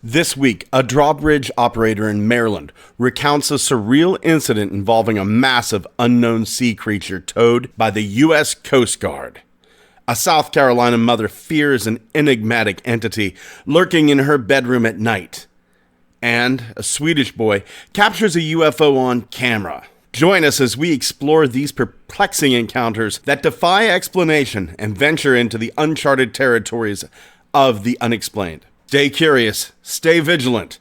This week, a drawbridge operator in Maryland recounts a surreal incident involving a massive unknown sea creature towed by the U.S. Coast Guard. A South Carolina mother fears an enigmatic entity lurking in her bedroom at night. And a Swedish boy captures a UFO on camera. Join us as we explore these perplexing encounters that defy explanation and venture into the uncharted territories of the unexplained. Stay curious, stay vigilant,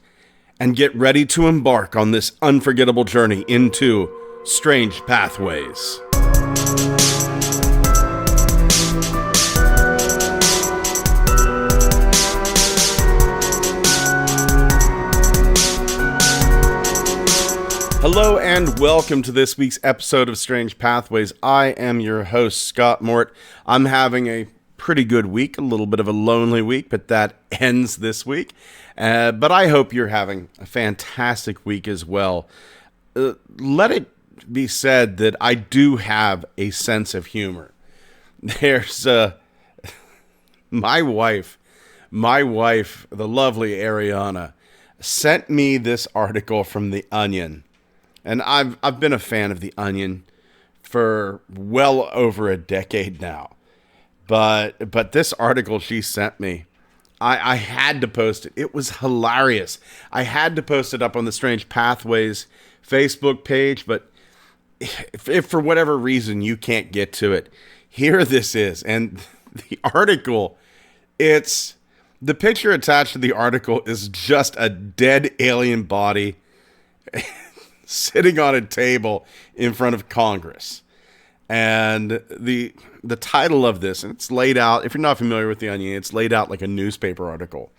and get ready to embark on this unforgettable journey into strange pathways. Hello and welcome to this week's episode of Strange Pathways. I am your host, Scott Mort. I'm having a pretty good week, a little bit of a lonely week, but that ends this week. But I hope you're having a fantastic week as well. Let it be said that I do have a sense of humor. There's my wife, the lovely Ariana, sent me this article from The Onion. And I've been a fan of The Onion for well over a decade now. But this article she sent me, I had to post it. It was hilarious. I had to post it up on the Strange Pathways Facebook page, but if for whatever reason you can't get to it, here this is. And the article, the picture attached to the article is just a dead alien body sitting on a table in front of Congress. And the title of this, and it's laid out, if you're not familiar with The Onion, it's laid out like a newspaper article.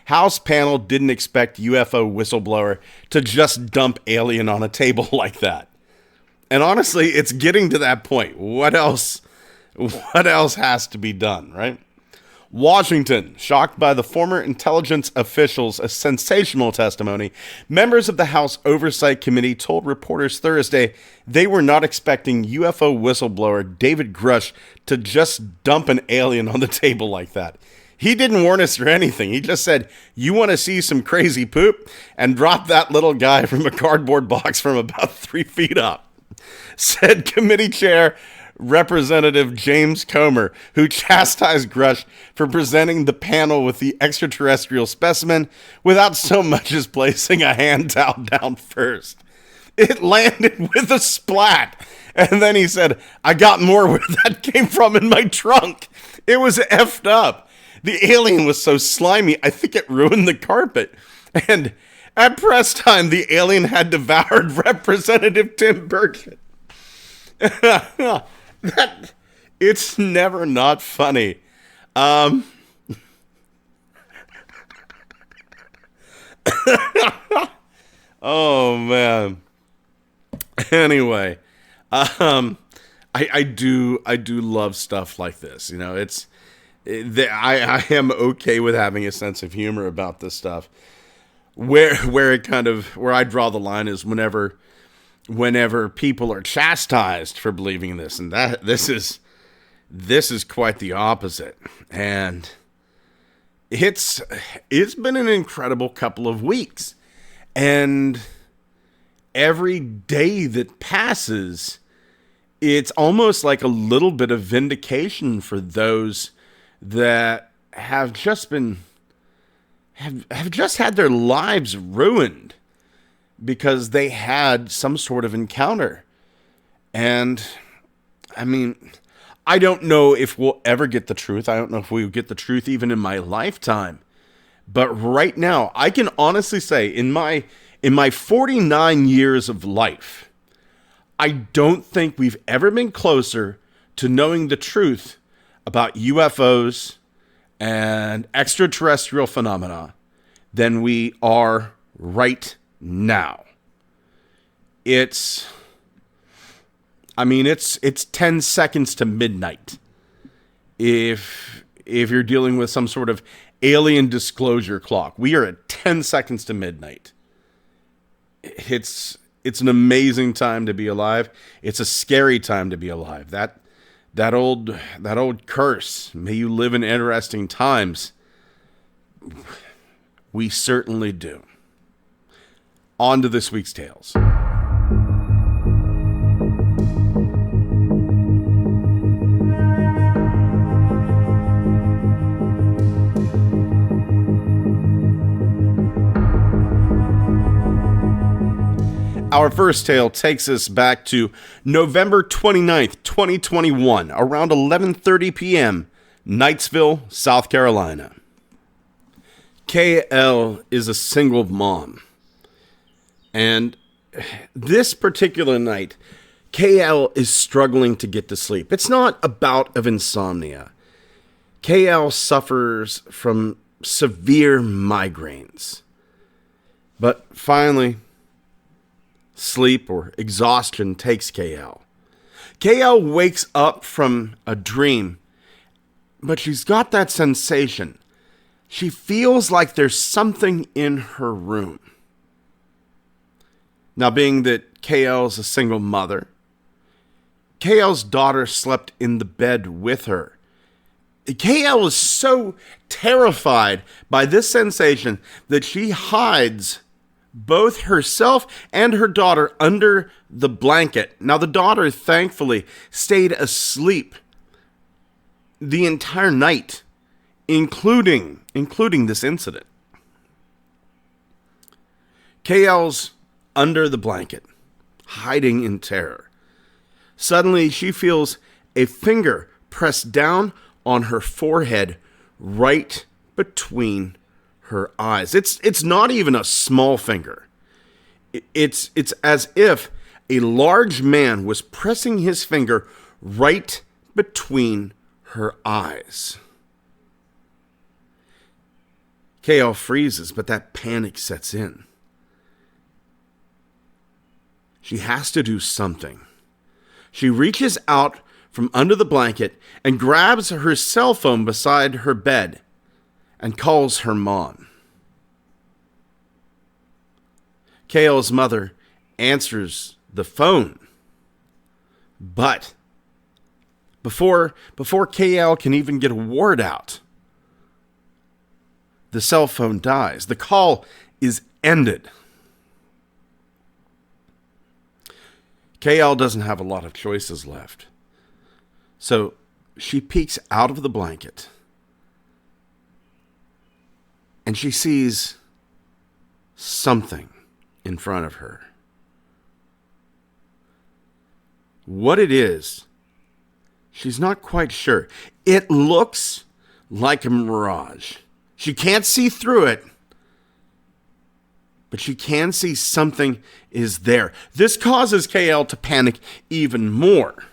House panel didn't expect UFO whistleblower to just dump alien on a table like that. And honestly, it's getting to that point. What else has to be done, right? Washington, shocked by the former intelligence official's sensational testimony, members of the House Oversight Committee told reporters Thursday they were not expecting UFO whistleblower David Grush to just dump an alien on the table like that. He didn't warn us or anything. He just said, "You want to see some crazy poop?" and drop that little guy from a cardboard box from about 3 feet up, said committee chair Representative James Comer, who chastised Grush for presenting the panel with the extraterrestrial specimen without so much as placing a hand towel down first. It landed with a splat, and then he said, "I got more where that came from in my trunk." It was effed up. The alien was so slimy, I think it ruined the carpet. And at press time, the alien had devoured Representative Tim Burchett. It's never not funny. Oh man. Anyway, I do love stuff like this. You know, I am okay with having a sense of humor about this stuff. Where I draw the line is whenever people are chastised for believing this, and that this is quite the opposite. And it's been an incredible couple of weeks, and every day that passes, it's almost like a little bit of vindication for those that have just had their lives ruined because they had some sort of encounter. And I mean, I don't know if we'll ever get the truth. I don't know if we'll get the truth even in my lifetime. But right now, I can honestly say in my 49 years of life, I don't think we've ever been closer to knowing the truth about UFOs and extraterrestrial phenomena than we are right now. It's 10 seconds to midnight. If you're dealing with some sort of alien disclosure clock, we are at 10 seconds to midnight. It's an amazing time to be alive. It's a scary time to be alive. That old curse, "May you live in interesting times," We certainly do. On to this week's tales. Our first tale takes us back to November 29th, 2021, around 11:30 p.m., Knightsville, South Carolina. KL is a single mom. And this particular night, KL is struggling to get to sleep. It's not a bout of insomnia. KL suffers from severe migraines. But finally, sleep or exhaustion takes KL. KL wakes up from a dream, but she's got that sensation. She feels like there's something in her room. Now, being that KL's a single mother, KL's daughter slept in the bed with her. KL is so terrified by this sensation that she hides both herself and her daughter under the blanket. Now, the daughter, thankfully, stayed asleep the entire night, including this incident. KL's under the blanket, hiding in terror. Suddenly, she feels a finger pressed down on her forehead right between her eyes. It's not even a small finger. It's as if a large man was pressing his finger right between her eyes. KL freezes, but that panic sets in. She has to do something. She reaches out from under the blanket and grabs her cell phone beside her bed and calls her mom. KL's mother answers the phone. But before KL can even get a word out, the cell phone dies. The call is ended. KL doesn't have a lot of choices left. So she peeks out of the blanket and she sees something in front of her. What it is, she's not quite sure. It looks like a mirage. She can't see through it, but she can see something is there. This causes KL to panic even more.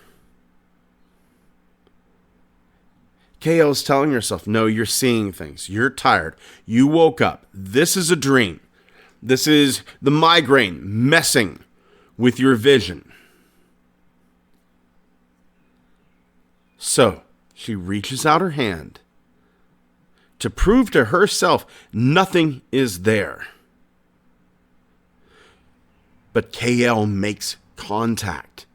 KL's telling herself, no, you're seeing things. You're tired. You woke up. This is a dream. This is the migraine messing with your vision. So she reaches out her hand to prove to herself nothing is there. But KL makes contact.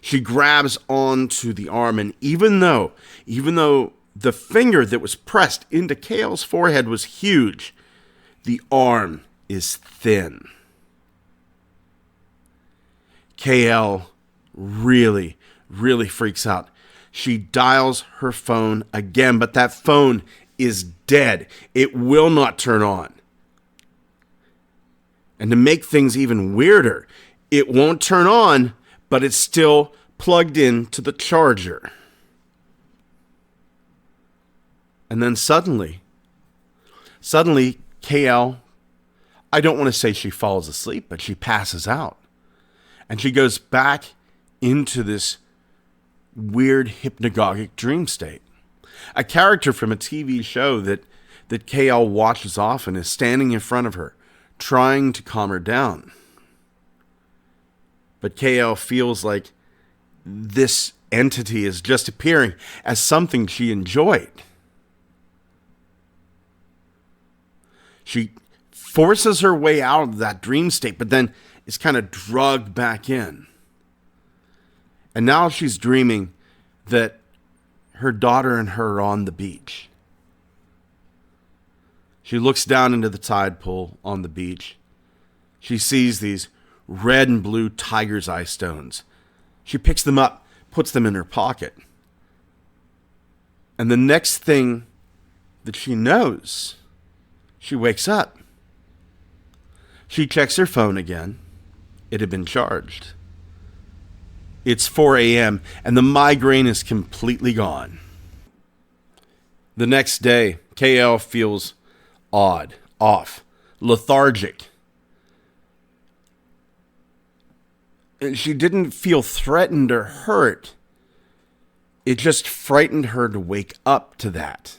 She grabs onto the arm, and even though the finger that was pressed into KL's forehead was huge, the arm is thin. KL really freaks out. She dials her phone again, but that phone is dead. It will not turn on. And to make things even weirder, it won't turn on, but it's still plugged into the charger. And then suddenly, KL, I don't want to say she falls asleep, but she passes out. And she goes back into this weird hypnagogic dream state. A character from a TV show that KL watches often is standing in front of her, trying to calm her down. But KL feels like this entity is just appearing as something she enjoyed. She forces her way out of that dream state, but then is kind of drugged back in. And now she's dreaming that her daughter and her are on the beach. She looks down into the tide pool on the beach. She sees these red and blue tiger's eye stones. She picks them up, puts them in her pocket. And the next thing that she knows, she wakes up. She checks her phone again. It had been charged. It's 4 a.m. and the migraine is completely gone. The next day, KL feels odd, off, lethargic. And she didn't feel threatened or hurt. It just frightened her to wake up to that.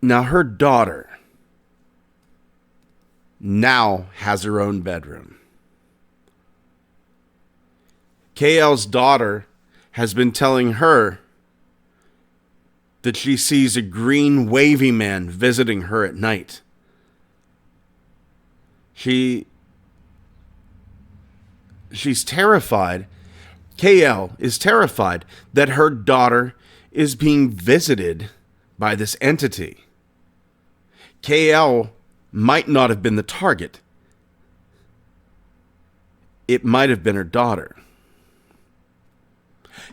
Now her daughter now has her own bedroom. KL's daughter has been telling her that she sees a green wavy man visiting her at night. She's terrified. KL is terrified that her daughter is being visited by this entity. KL might not have been the target. It might have been her daughter.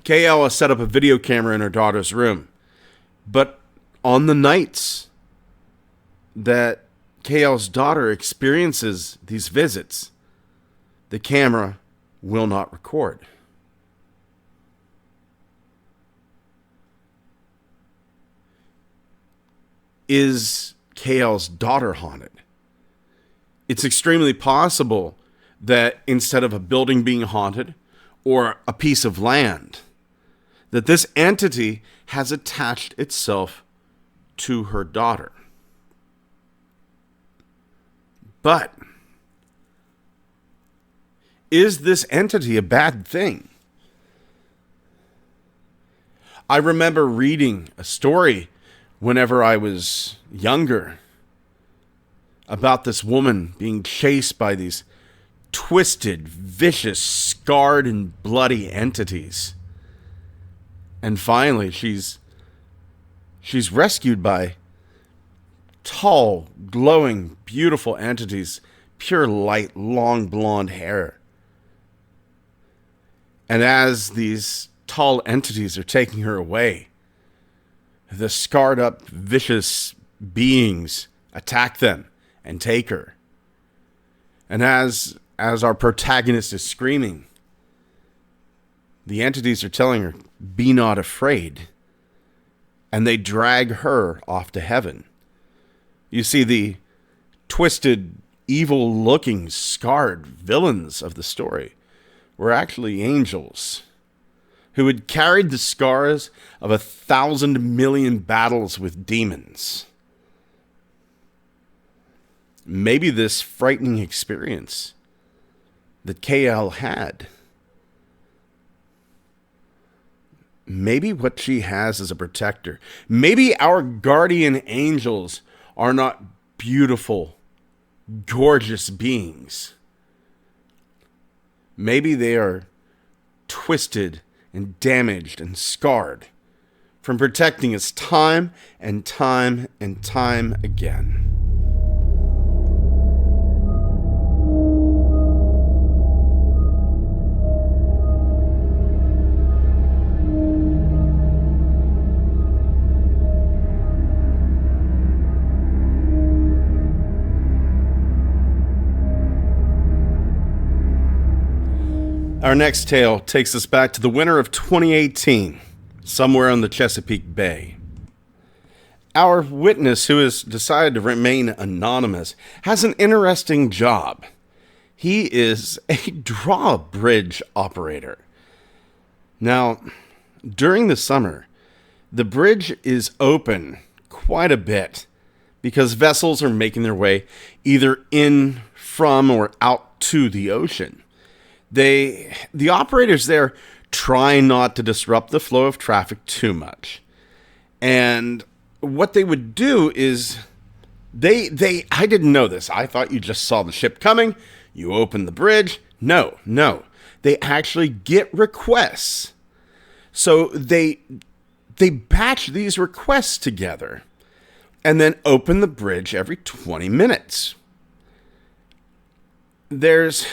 KL has set up a video camera in her daughter's room. But on the nights that KL's daughter experiences these visits, the camera will not record. Is KL's daughter haunted? It's extremely possible that instead of a building being haunted or a piece of land, that this entity has attached itself to her daughter. But is this entity a bad thing? I remember reading a story whenever I was younger about this woman being chased by these twisted, vicious, scarred, and bloody entities. And finally, she's rescued by tall, glowing, beautiful entities, pure light, long blonde hair. And as these tall entities are taking her away, the scarred up, vicious beings attack them and take her. And as our protagonist is screaming, the entities are telling her, "Be not afraid." And they drag her off to heaven. You see, the twisted, evil-looking, scarred villains of the story were actually angels who had carried the scars of 1,000 million battles with demons. Maybe this frightening experience that KL had, maybe what she has is a protector. Maybe our guardian angels are not beautiful, gorgeous beings. Maybe they are twisted and damaged and scarred from protecting us time and time and time again. Our next tale takes us back to the winter of 2018, somewhere on the Chesapeake Bay. Our witness, who has decided to remain anonymous, has an interesting job. He is a drawbridge operator. Now, during the summer, the bridge is open quite a bit because vessels are making their way either in from or out to the ocean. The operators there try not to disrupt the flow of traffic too much. And what they would do is I didn't know this. I thought you just saw the ship coming, you open the bridge. No. They actually get requests. So they they batch these requests together and then open the bridge every 20 minutes. There is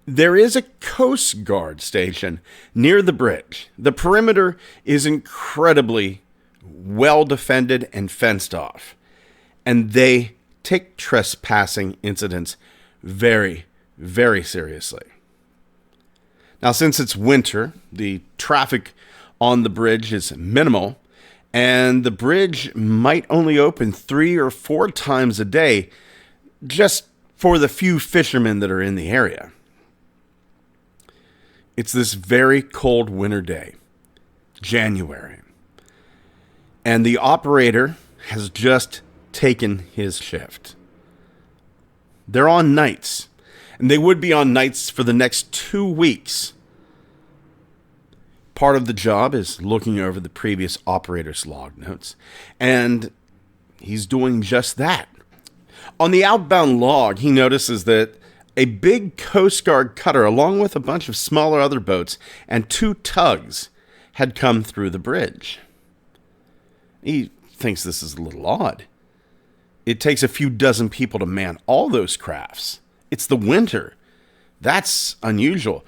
a Coast Guard station near the bridge. The perimeter is incredibly well defended and fenced off. And they take trespassing incidents very, very seriously. Now, since it's winter, the traffic on the bridge is minimal, and the bridge might only open 3 or 4 times a day just for the few fishermen that are in the area. It's this very cold winter day, January, and the operator has just taken his shift. They're on nights, and they would be on nights for the next 2 weeks. Part of the job is looking over the previous operator's log notes, and he's doing just that. On the outbound log, he notices that a big Coast Guard cutter, along with a bunch of smaller other boats and 2 tugs, had come through the bridge. He thinks this is a little odd. It takes a few dozen people to man all those crafts. It's the winter. That's unusual.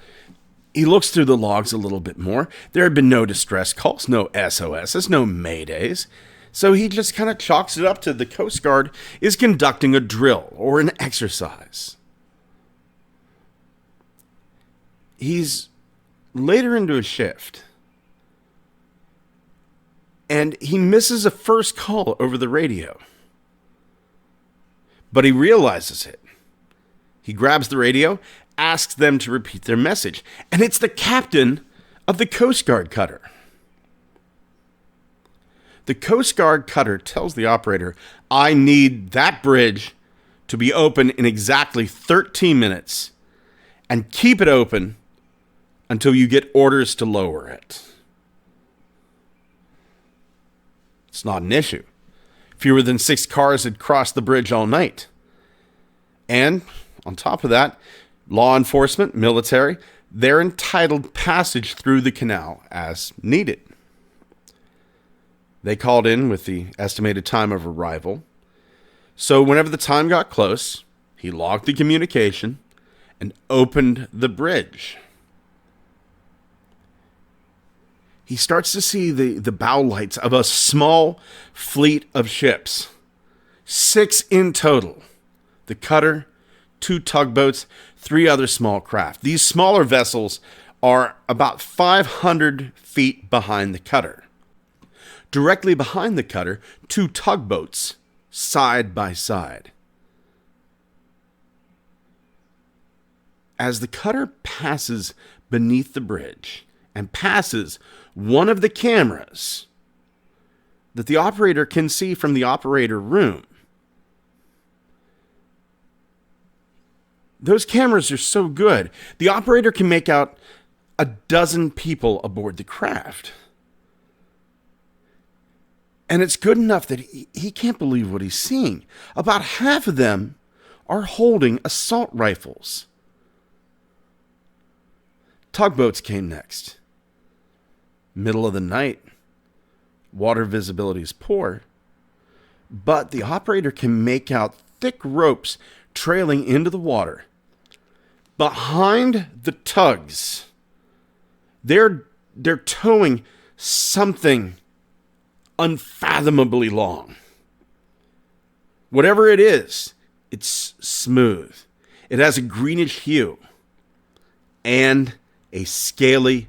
He looks through the logs a little bit more. There had been no distress calls, no SOSs, no maydays. So he just kind of chalks it up to the Coast Guard is conducting a drill or an exercise. He's later into his shift, and he misses a first call over the radio. But he realizes it. He grabs the radio, asks them to repeat their message, and it's the captain of the Coast Guard cutter. The Coast Guard cutter tells the operator, I need that bridge to be open in exactly 13 minutes and keep it open until you get orders to lower it. It's not an issue. Fewer than 6 cars had crossed the bridge all night. And on top of that, law enforcement, military, they're entitled passage through the canal as needed. They called in with the estimated time of arrival. So whenever the time got close, he logged the communication and opened the bridge. He starts to see the bow lights of a small fleet of ships. 6 in total. The cutter, 2 tugboats, 3 other small craft. These smaller vessels are about 500 feet behind the cutter. Directly behind the cutter, 2 tugboats, side by side. As the cutter passes beneath the bridge and passes one of the cameras that the operator can see from the operator room, those cameras are so good, the operator can make out a dozen people aboard the craft. And it's good enough that he can't believe what he's seeing. About half of them are holding assault rifles. Tugboats came next. Middle of the night. Water visibility is poor. But the operator can make out thick ropes trailing into the water. Behind the tugs, they're towing something unfathomably long. Whatever it is, it's smooth. It has a greenish hue and a scaly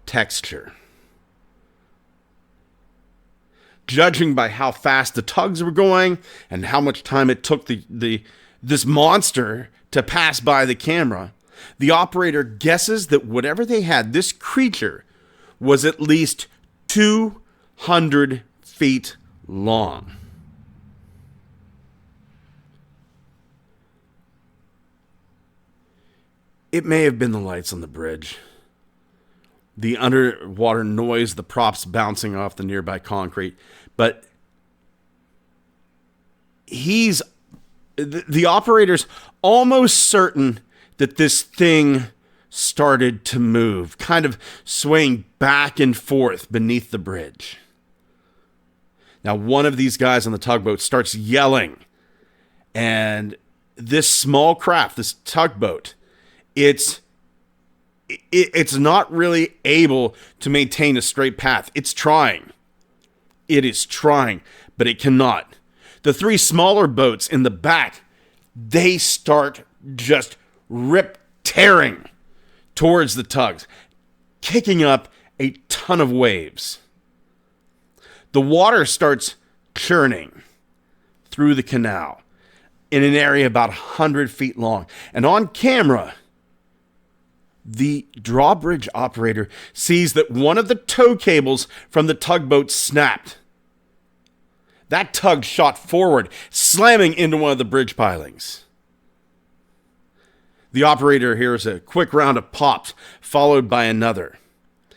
texture. Judging by how fast the tugs were going and how much time it took this monster to pass by the camera, the operator guesses that whatever they had, this creature was at least 200 feet long. It may have been the lights on the bridge, the underwater noise, the props bouncing off the nearby concrete, but the operator's almost certain that this thing started to move, kind of swaying back and forth beneath the bridge. Now, one of these guys on the tugboat starts yelling, and this small craft, this tugboat, it's not really able to maintain a straight path. It's trying. It is trying, but it cannot. The three smaller boats in the back, they start just tearing towards the tugs, kicking up a ton of waves. The water starts churning through the canal in an area about 100 feet long. And on camera, the drawbridge operator sees that one of the tow cables from the tugboat snapped. That tug shot forward, slamming into one of the bridge pilings. The operator hears a quick round of pops, followed by another.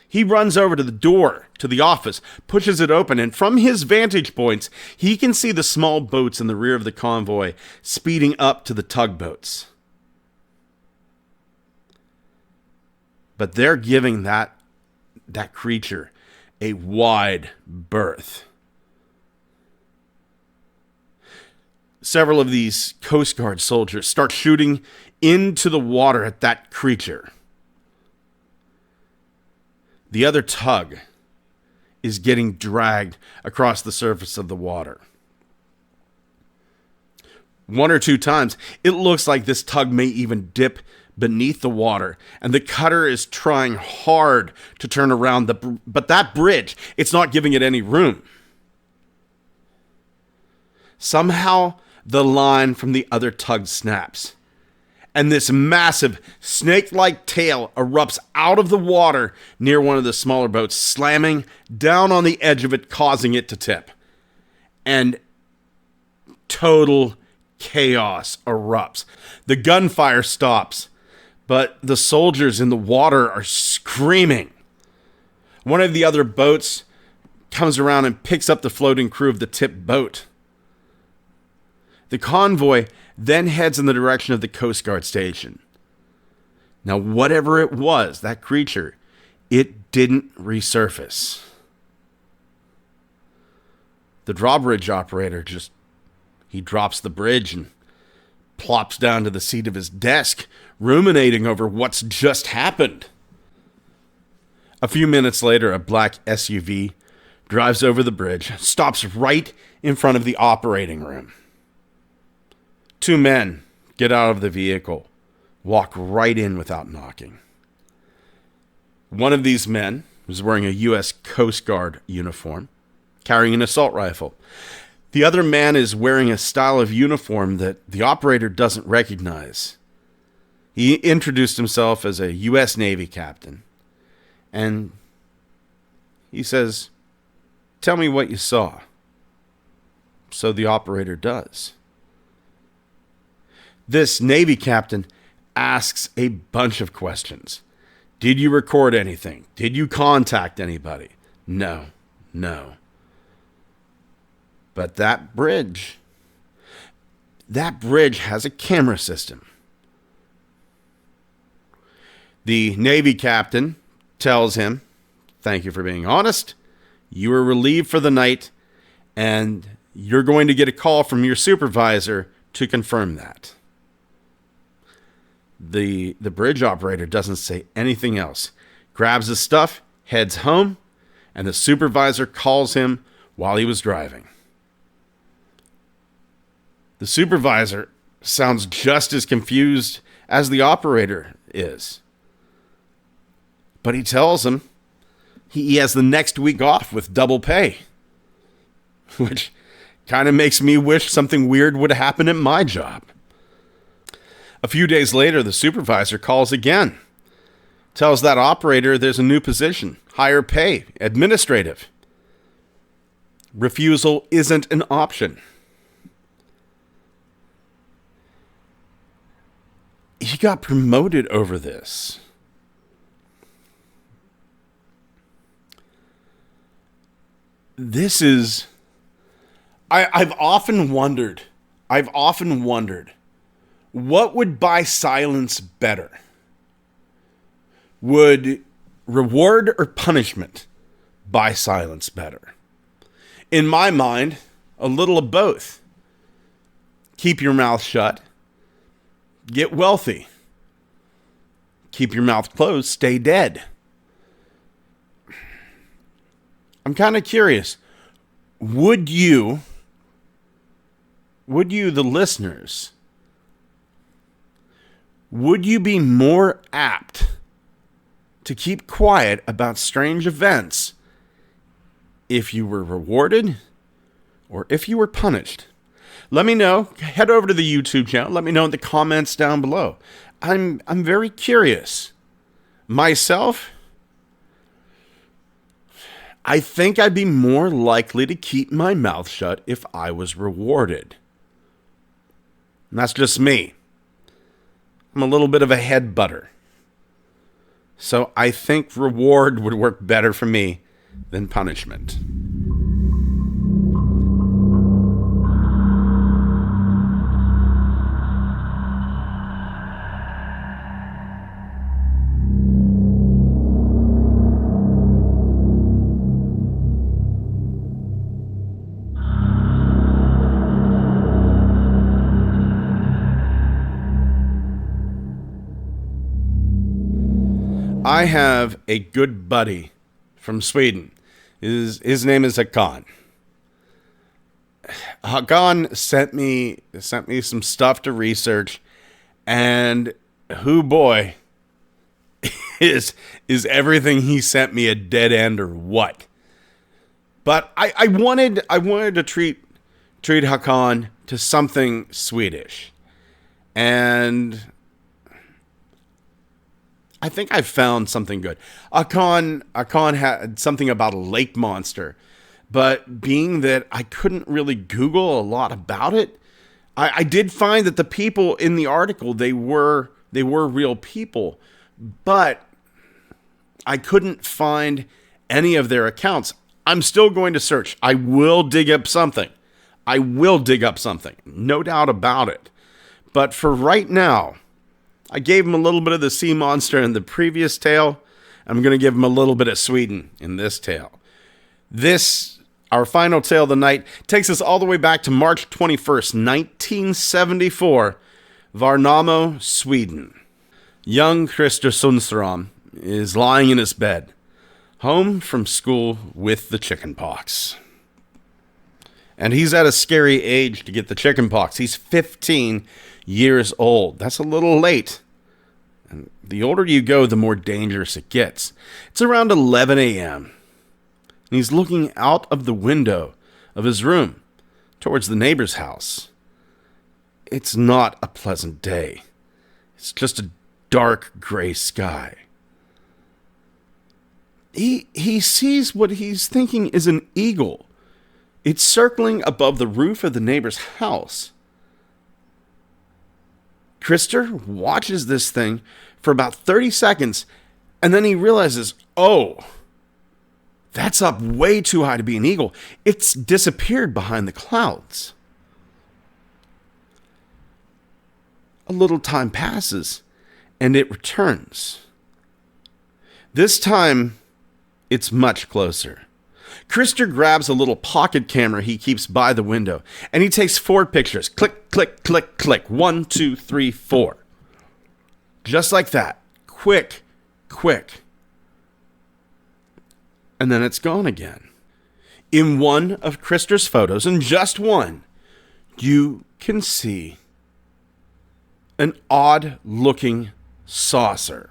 He runs over to the door to the office, pushes it open, and from his vantage points, he can see the small boats in the rear of the convoy speeding up to the tugboats. But they're giving that creature a wide berth. Several of these Coast Guard soldiers start shooting into the water at that creature. The other tug is getting dragged across the surface of the water. One or two times, it looks like this tug may even dip beneath the water, and the cutter is trying hard to turn around, but that bridge, it's not giving it any room. Somehow, the line from the other tug snaps, and this massive snake-like tail erupts out of the water near one of the smaller boats, slamming down on the edge of it, causing it to tip. And total chaos erupts. The gunfire stops, but the soldiers in the water are screaming. One of the other boats comes around and picks up the floating crew of the tipped boat. The convoy then heads in the direction of the Coast Guard station. Now, whatever it was, that creature, it didn't resurface. The drawbridge operator he drops the bridge and plops down to the seat of his desk, ruminating over what's just happened. A few minutes later, a black SUV drives over the bridge, stops right in front of the operating room. Two men get out of the vehicle, walk right in without knocking. One of these men was wearing a U.S. Coast Guard uniform, carrying an assault rifle. The other man is wearing a style of uniform that the operator doesn't recognize. He introduced himself as a U.S. Navy captain, and he says, "Tell me what you saw." So the operator does. This Navy captain asks a bunch of questions. Did you record anything? Did you contact anybody? No. But that bridge has a camera system. The Navy captain tells him, "Thank you for being honest. You were relieved for the night, and you're going to get a call from your supervisor to confirm that." The bridge operator doesn't say anything else, grabs his stuff, heads home, and the supervisor calls him while he was driving. The supervisor sounds just as confused as the operator is. But he tells him he has the next week off with double pay, which kind of makes me wish something weird would happen at my job. A few days later, the supervisor calls again, tells that operator there's a new position, higher pay, administrative. Refusal isn't an option. He got promoted over this. This is... I've often wondered, what would buy silence better? Would reward or punishment buy silence better? In my mind, a little of both. Keep your mouth shut. Get wealthy. Keep your mouth closed. Stay dead. I'm kind of curious. Would you, the listeners, would you be more apt to keep quiet about strange events if you were rewarded or if you were punished? Let me know. Head over to the YouTube channel. Let me know in the comments down below. I'm very curious. Myself, I think I'd be more likely to keep my mouth shut if I was rewarded. And that's just me. I'm a little bit of a head butter. So I think reward would work better for me than punishment. I have a good buddy from Sweden. His name is Hakan. Hakan sent me some stuff to research, and who boy is everything he sent me a dead end or what? But I wanted to treat Hakan to something Swedish, and I think I found something good. Hakan had something about a lake monster, but being that I couldn't really Google a lot about it, I did find that the people in the article, they were real people, but I couldn't find any of their accounts. I'm still going to search. I will dig up something. No doubt about it. But for right now, I gave him a little bit of the sea monster in the previous tale. I'm going to give him a little bit of Sweden in this tale. This, our final tale of the night, takes us all the way back to March 21st, 1974, Värnamo, Sweden. Young Christer Sundström is lying in his bed, home from school with the chickenpox. And he's at a scary age to get the chickenpox. He's 15 years old. That's a little late. And the older you go, the more dangerous it gets. It's around 11 a.m. And he's looking out of the window of his room towards the neighbor's house. It's not a pleasant day. It's just a dark gray sky. He sees what he's thinking is an eagle. It's circling above the roof of the neighbor's house. Christer watches this thing for about 30 seconds, and then he realizes, oh, that's up way too high to be an eagle. It's disappeared behind the clouds. A little time passes, and it returns. This time, it's much closer. Christer grabs a little pocket camera he keeps by the window, and he takes 4 pictures. Click, click, click, click. 1, 2, 3, 4. Just like that. Quick, quick. And then it's gone again. In one of Christer's photos, and just one, you can see an odd-looking saucer.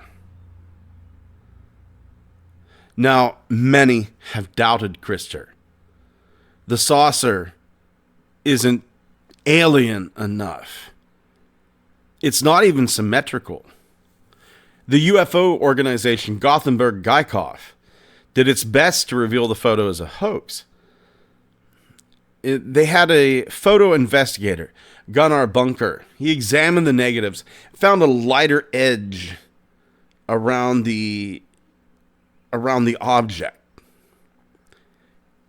Now, many have doubted Christer. The saucer isn't alien enough. It's not even symmetrical. The UFO organization Gothenburg Geikhoff did its best to reveal the photo as a hoax. They had a photo investigator, Gunnar Bunker. He examined the negatives, found a lighter edge around the object.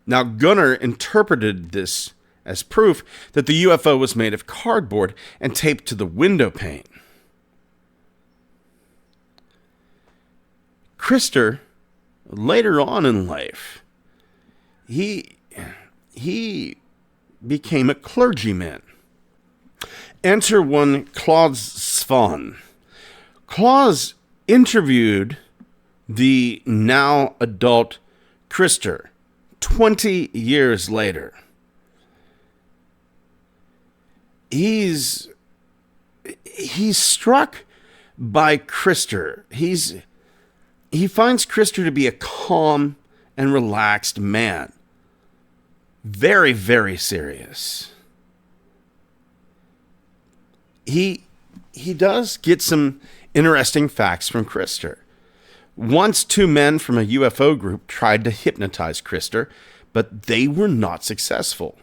Now, Gunnar interpreted this as proof that the UFO was made of cardboard and taped to the window pane. Krister, later on in life, he became a clergyman. Enter one Claude Svan. Claus interviewed the now adult Krister 20 years later. He's struck by Krister. He finds Krister to be a calm and relaxed man. Very, very serious. He does get some interesting facts from Krister. Once 2 men from a UFO group tried to hypnotize Krister, but they were not successful.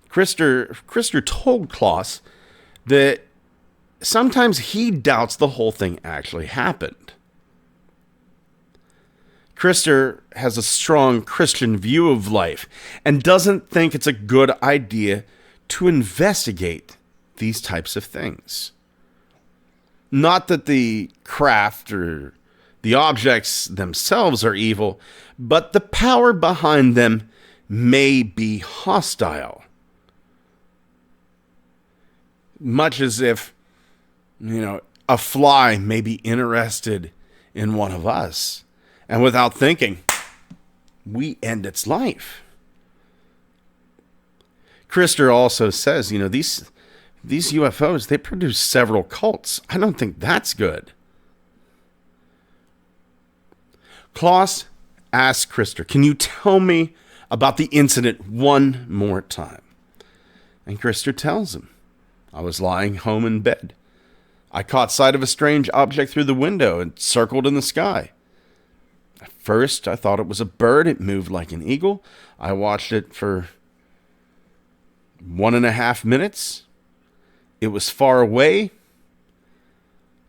Krister told Klaus that sometimes he doubts the whole thing actually happened. Krister has a strong Christian view of life and doesn't think it's a good idea to investigate these types of things. Not that the craft or the objects themselves are evil, but the power behind them may be hostile. Much as if, a fly may be interested in one of us. And without thinking, we end its life. Krister also says, these UFOs, they produce several cults. I don't think that's good. Klaus asks Krister, can you tell me about the incident one more time? And Krister tells him, I was lying home in bed. I caught sight of a strange object through the window and circled in the sky. At first, I thought it was a bird. It moved like an eagle. I watched it for 1.5 minutes. It was far away.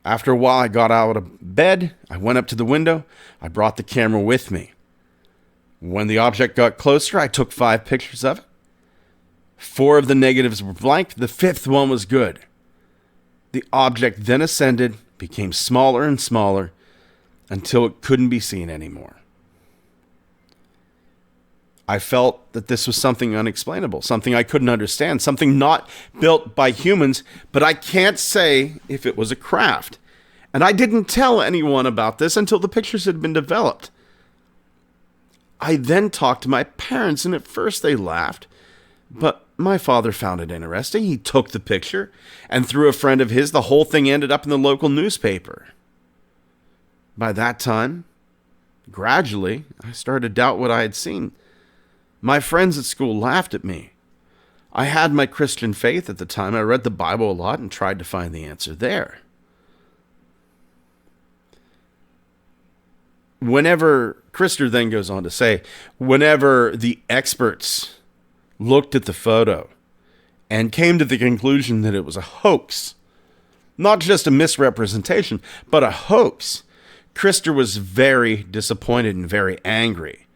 After a while, I got out of bed. I went up to the window. I brought the camera with me. When the object got closer, I took 5 pictures of it. 4 of the negatives were blank. The 5th one was good. The object then ascended, became smaller and smaller, until it couldn't be seen anymore. I felt that this was something unexplainable, something I couldn't understand, something not built by humans, but I can't say if it was a craft. And I didn't tell anyone about this until the pictures had been developed. I then talked to my parents, and at first they laughed, but my father found it interesting. He took the picture, and through a friend of his, the whole thing ended up in the local newspaper. By that time, gradually, I started to doubt what I had seen. My friends at school laughed at me. I had my Christian faith at the time. I read the Bible a lot and tried to find the answer there. Krister then goes on to say, whenever the experts looked at the photo and came to the conclusion that it was a hoax, not just a misrepresentation, but a hoax, Krister was very disappointed and very angry.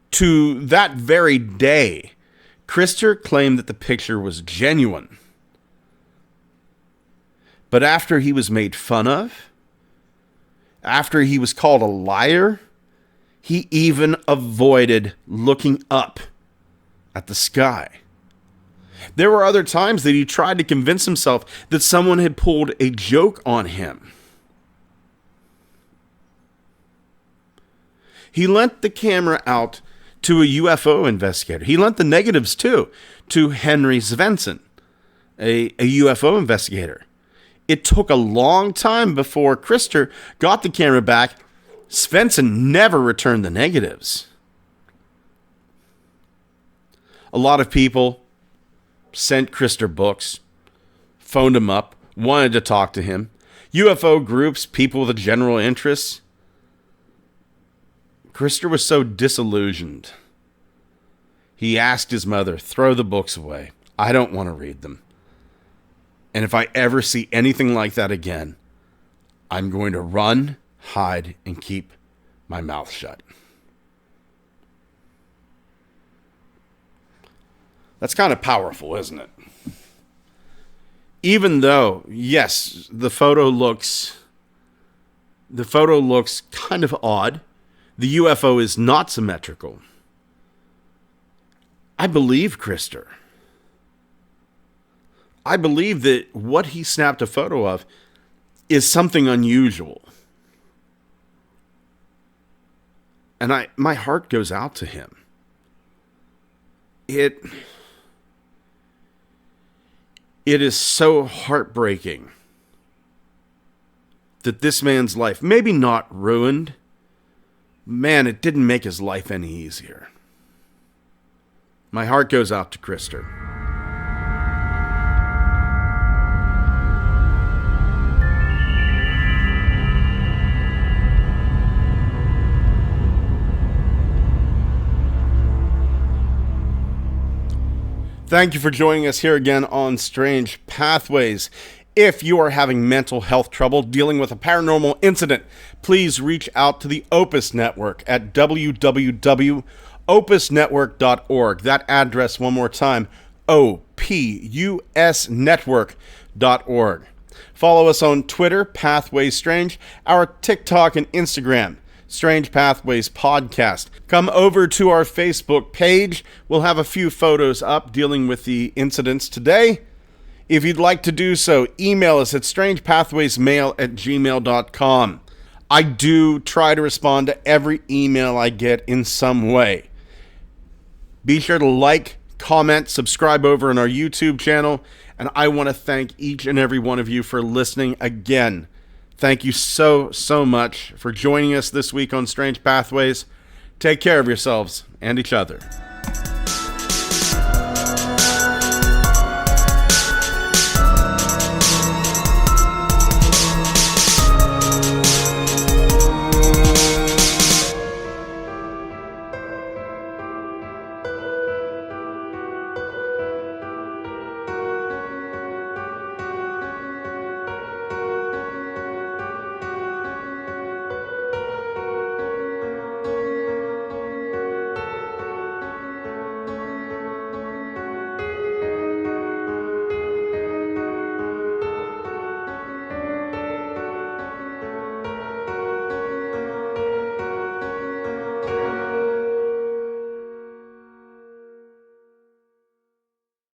To that very day, Krister claimed that the picture was genuine. But after he was made fun of, after he was called a liar, he even avoided looking up at the sky. There were other times that he tried to convince himself that someone had pulled a joke on him. He lent the camera out to a UFO investigator. He lent the negatives, too, to Henry Svensson, a UFO investigator. It took a long time before Krister got the camera back. Svensson never returned the negatives. A lot of people sent Krister books, phoned him up, wanted to talk to him. UFO groups, people with a general interest. Krister was so disillusioned. He asked his mother, throw the books away. I don't want to read them. And if I ever see anything like that again, I'm going to run, hide, and keep my mouth shut. That's kind of powerful, isn't it? Even though, yes, the photo looks The photo looks kind of odd. The UFO is not symmetrical. I believe Krister. I believe that what he snapped a photo of is something unusual. And my heart goes out to him. It is so heartbreaking that this man's life, maybe not ruined, man, it didn't make his life any easier. My heart goes out to Krister. Thank you for joining us here again on Strange Pathways. If you are having mental health trouble dealing with a paranormal incident, please reach out to the Opus Network at www.opusnetwork.org. That address, one more time, opusnetwork.org. Follow us on Twitter, Pathways Strange, our TikTok and Instagram, Strange Pathways Podcast. Come over to our Facebook page. We'll have a few photos up dealing with the incidents today. If you'd like to do so, email us at strangepathwaysmail@gmail.com. I do try to respond to every email I get in some way. Be sure to like, comment, subscribe over on our YouTube channel, and I want to thank each and every one of you for listening again. Thank you so much for joining us this week on Strange Pathways. Take care of yourselves and each other.